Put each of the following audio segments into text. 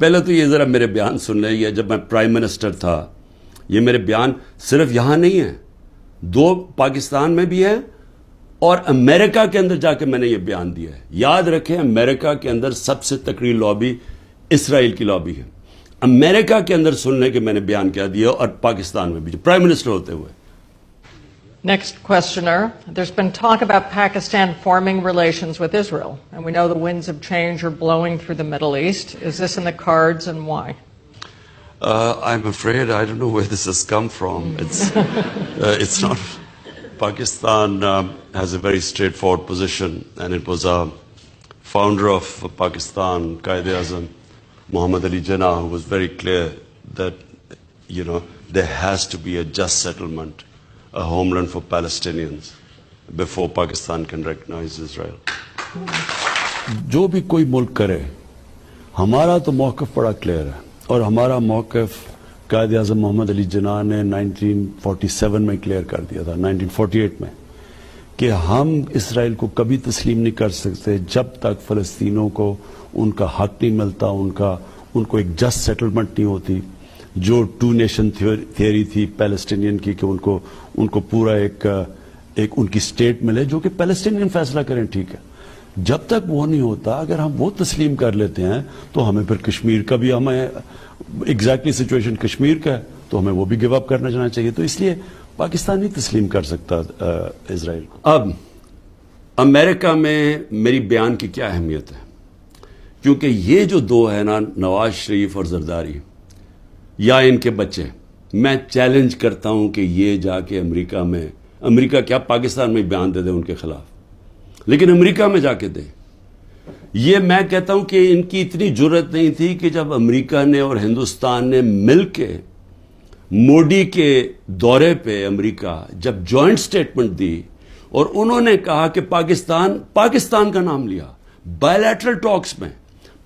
پہلے تو یہ ذرا میرے بیان سن لیں. یہ جب میں پرائم منسٹر تھا, یہ میرے بیان صرف یہاں نہیں ہیں, 2 پاکستان میں بھی ہے اور امریکہ کے اندر جا کے میں نے یہ بیان دیا ہے. یاد رکھیں, امریکہ کے اندر سب سے تکڑی لابی اسرائیل کی لابی ہے. امریکہ کے اندر سن لیں کہ میں نے بیان کیا دیا, اور پاکستان میں بھی پرائم منسٹر ہوتے ہوئے. Next questioner. There's been talk about Pakistan forming relations with Israel, and we know the winds of change are blowing through the Middle East. Is this in the cards, and why? I'm afraid I don't know where this has come from. It's not. Pakistan has a very straightforward position, and it was a founder of Pakistan, Quaid-e-Azam, Muhammad Ali Jinnah, who was very clear that, there has to be a just settlement, a homeland for Palestinians before Pakistan can recognize Israel. جو بھی کوئی ملک کرے, ہمارا تو موقف بڑا clear ہے, اور ہمارا موقف قائد اعظم محمد علی جناح نے 1947 میں کلیئر کر دیا تھا, 1948 میں, کہ ہم اسرائیل کو کبھی تسلیم نہیں کر سکتے جب تک فلسطینوں کو ان کا حق نہیں ملتا, ان کو ایک جسٹ سیٹلمنٹ نہیں ہوتی, جو 2 نیشن تھیوری تھی پیلسٹینین کی, کہ ان کو پورا ایک ان کی اسٹیٹ ملے جو کہ پیلسٹینین فیصلہ کریں. ٹھیک ہے, جب تک وہ نہیں ہوتا, اگر ہم وہ تسلیم کر لیتے ہیں تو ہمیں پھر کشمیر کا بھی, ہمیں ایگزیکٹلی سچویشن کشمیر کا ہے تو ہمیں وہ بھی گیو اپ کرنا چاہنا چاہیے. تو اس لیے پاکستان نہیں تسلیم کر سکتا اسرائیل کو. اب امریکہ میں میری بیان کی کیا اہمیت ہے, کیونکہ یہ جو 2 ہیں نا, نواز شریف اور زرداری, یا ان کے بچے, میں چیلنج کرتا ہوں کہ یہ جا کے امریکہ کیا پاکستان میں بیان دے دے ان کے خلاف, لیکن امریکہ میں جا کے دے. یہ میں کہتا ہوں کہ ان کی اتنی جرت نہیں تھی کہ جب امریکہ نے اور ہندوستان نے مل کے موڈی کے دورے پہ امریکہ جب جوائنٹ سٹیٹمنٹ دی اور انہوں نے کہا کہ پاکستان کا نام لیا, بائیلیٹرل ٹاکس میں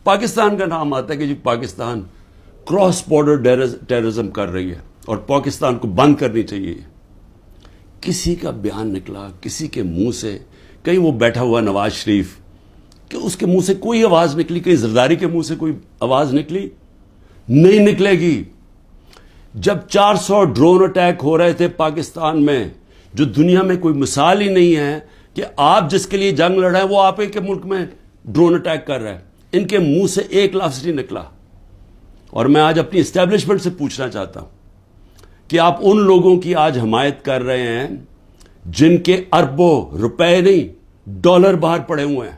پاکستان کا نام آتا ہے کہ جی پاکستان کراس بارڈر ٹیررزم کر رہی ہے اور پاکستان کو بند کرنی چاہیے. کسی کا بیان نکلا کسی کے منہ سے, کہیں وہ بیٹھا ہوا نواز شریف, کہ اس کے منہ سے کوئی آواز نکلی, کہیں زرداری کے منہ سے کوئی آواز نکلی؟ نہیں نکلے گی. جب 400 ڈرون اٹیک ہو رہے تھے پاکستان میں, جو دنیا میں کوئی مثال ہی نہیں ہے کہ آپ جس کے لیے جنگ لڑ رہے ہیں وہ آپ کے ملک میں ڈرون اٹیک کر رہے ہیں, ان کے منہ سے ایک لفظ نہیں نکلا. اور میں آج اپنی اسٹیبلشمنٹ سے پوچھنا چاہتا ہوں کہ آپ ان لوگوں کی آج حمایت کر رہے ہیں جن کے اربوں روپے نہیں ڈالر باہر پڑے ہوئے ہیں.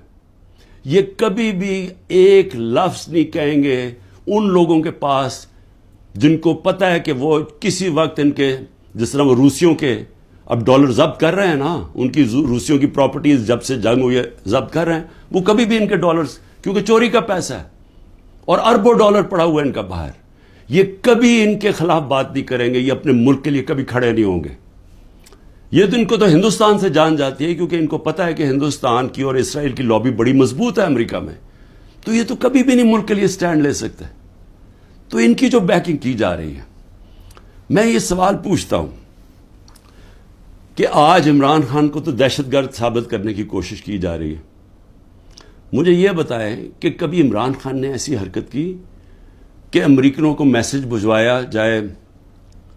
یہ کبھی بھی ایک لفظ نہیں کہیں گے ان لوگوں کے پاس جن کو پتا ہے کہ وہ کسی وقت ان کے, جس طرح وہ روسیوں کے اب ڈالر ضبط کر رہے ہیں نا, ان کی روسیوں کی پراپرٹیز جب سے جنگ ہوئی ہے ضبط کر رہے ہیں, وہ کبھی بھی ان کے ڈالرز, کیونکہ چوری کا پیسہ ہے اور اربوں ڈالر پڑا ہوا ہے ان کا باہر, یہ کبھی ان کے خلاف بات نہیں کریں گے, یہ اپنے ملک کے لیے کبھی کھڑے نہیں ہوں گے. یہ تو ان کو تو ہندوستان سے جان جاتی ہے, کیونکہ ان کو پتا ہے کہ ہندوستان کی اور اسرائیل کی لابی بڑی مضبوط ہے امریکہ میں, تو یہ تو کبھی بھی نہیں ملک کے لیے سٹینڈ لے سکتے. تو ان کی جو بیکنگ کی جا رہی ہے, میں یہ سوال پوچھتا ہوں کہ آج عمران خان کو تو دہشت گرد ثابت کرنے کی کوشش کی جا رہی ہے. مجھے یہ بتائیں کہ کبھی عمران خان نے ایسی حرکت کی کہ امریکنوں کو میسج بھجوایا جائے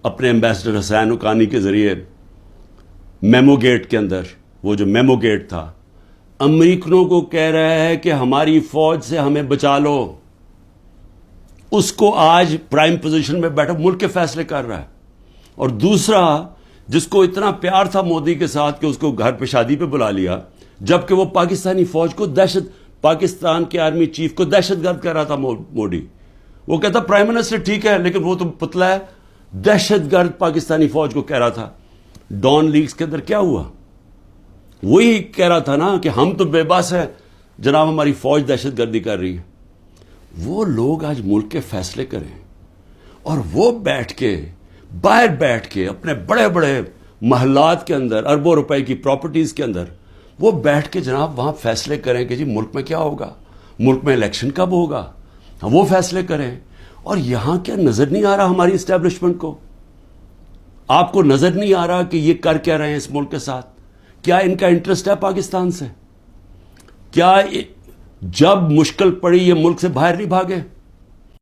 اپنے ایمبیسڈر حسین حقانی کے ذریعے میمو گیٹ کے اندر, وہ جو میمو گیٹ تھا, امریکنوں کو کہہ رہا ہے کہ ہماری فوج سے ہمیں بچا لو, اس کو آج پرائم پوزیشن میں بیٹھا ملک کے فیصلے کر رہا ہے. اور دوسرا, جس کو اتنا پیار تھا مودی کے ساتھ کہ اس کو گھر پہ شادی پہ بلا لیا, جبکہ وہ پاکستانی فوج کو پاکستان کے آرمی چیف کو دہشت گرد کہہ رہا تھا موڈی. وہ کہتا پرائم منسٹر ٹھیک ہے لیکن وہ تو پتلا ہے, دہشت گرد پاکستانی فوج کو کہہ رہا تھا. ڈان لیگز کے اندر کیا ہوا؟ وہی کہہ رہا تھا نا کہ ہم تو بے بس ہیں جناب, ہماری فوج دہشت گردی کر رہی ہے. وہ لوگ آج ملک کے فیصلے کریں اور وہ بیٹھ کے باہر بیٹھ کے اپنے بڑے بڑے محلات کے اندر اربوں روپے کی پراپرٹیز کے اندر وہ بیٹھ کے جناب وہاں فیصلے کریں کہ جی ملک میں کیا ہوگا, ملک میں الیکشن کب ہوگا, وہ فیصلے کریں. اور یہاں کیا نظر نہیں آ رہا ہماری اسٹیبلشمنٹ کو؟ آپ کو نظر نہیں آ رہا کہ یہ کر کیا رہے ہیں اس ملک کے ساتھ؟ کیا ان کا انٹرسٹ ہے پاکستان سے؟ کیا جب مشکل پڑی یہ ملک سے باہر نہیں بھاگے؟